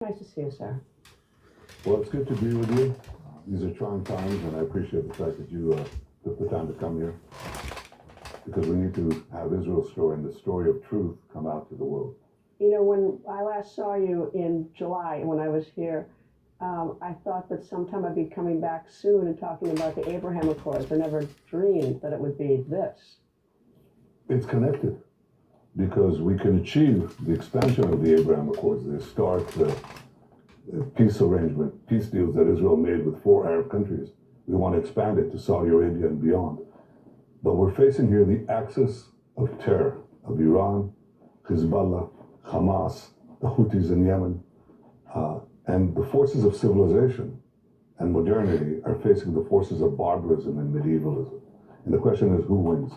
Nice to see you, sir. Well, it's good to be with you. These are trying times, and I appreciate the fact that you took the time to come here, because we need to have Israel's story and the story of truth come out to the world. You know, when I last saw you in July, when I was here, I thought that sometime I'd be coming back soon and talking about the Abraham Accords. I never dreamed that it would be this. It's connected, because we can achieve the expansion of the Abraham Accords. They start the peace arrangement, peace deals that Israel made with 4 Arab countries. We want to expand it to Saudi Arabia and beyond. But we're facing here the axis of terror of Iran, Hezbollah, Hamas, the Houthis in Yemen, and the forces of civilization and modernity are facing the forces of barbarism and medievalism. And the question is, who wins?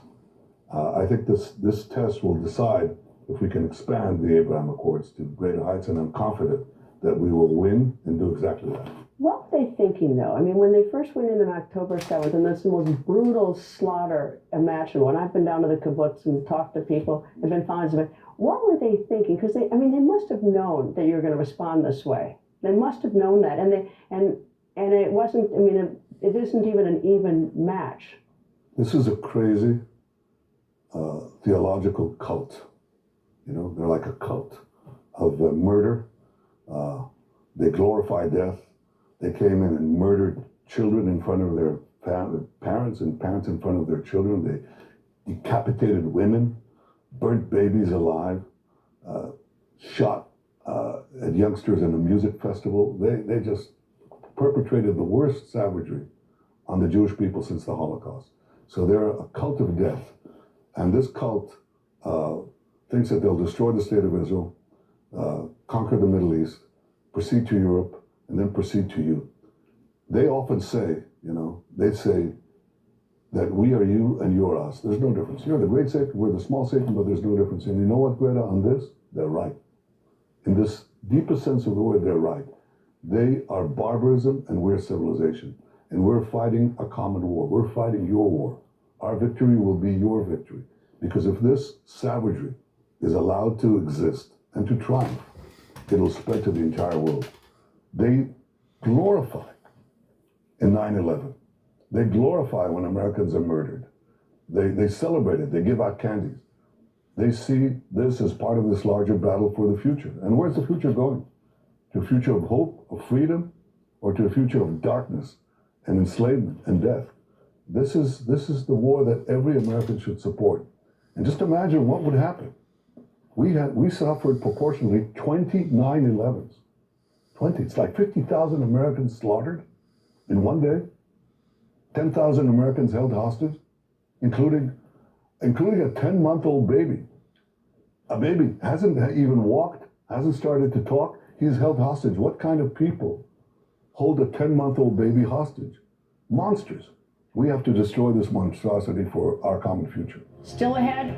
I think this test will decide if we can expand the Abraham Accords to greater heights, and I'm confident that we will win and do exactly that. What were they thinking, though? I mean, when they first went in on October 7th, and that's the most brutal slaughter imaginable, and I've been down to the kibbutz and talked to people, have been following it. What were they thinking? Because they must have known that you were going to respond this way. They must have known that, and it wasn't. I mean, it isn't even an even match. This is a crazy theological cult. You know, they're like a cult of murder. They glorify death. They came in and murdered children in front of their parents, and parents in front of their children. They decapitated women, burnt babies alive, shot at youngsters in a music festival. They just perpetrated the worst savagery on the Jewish people since the Holocaust. So they're a cult of death. And this cult thinks that they'll destroy the state of Israel, conquer the Middle East, proceed to Europe, and then proceed to you. They often say, they say that we are you and you are us. There's no difference. You're the great Satan, we're the small Satan, but there's no difference. And you know what, Greta, on this? They're right. In this deepest sense of the word, they're right. They are barbarism and we're civilization. And we're fighting a common war. We're fighting your war. Our victory will be your victory. Because if this savagery is allowed to exist and to triumph, it'll spread to the entire world. They glorify in 9/11. They glorify when Americans are murdered. They celebrate it. They give out candies. They see this as part of this larger battle for the future. And where's the future going? To a future of hope, of freedom, or to a future of darkness and enslavement and death? This is the war that every American should support. And just imagine what would happen. We suffered proportionally 20 9/11s. 20. It's like 50,000 Americans slaughtered in one day. 10,000 Americans held hostage, including a 10-month-old baby. A baby hasn't even walked, hasn't started to talk. He's held hostage. What kind of people hold a 10-month-old baby hostage? Monsters. We have to destroy this monstrosity for our common future. Still ahead.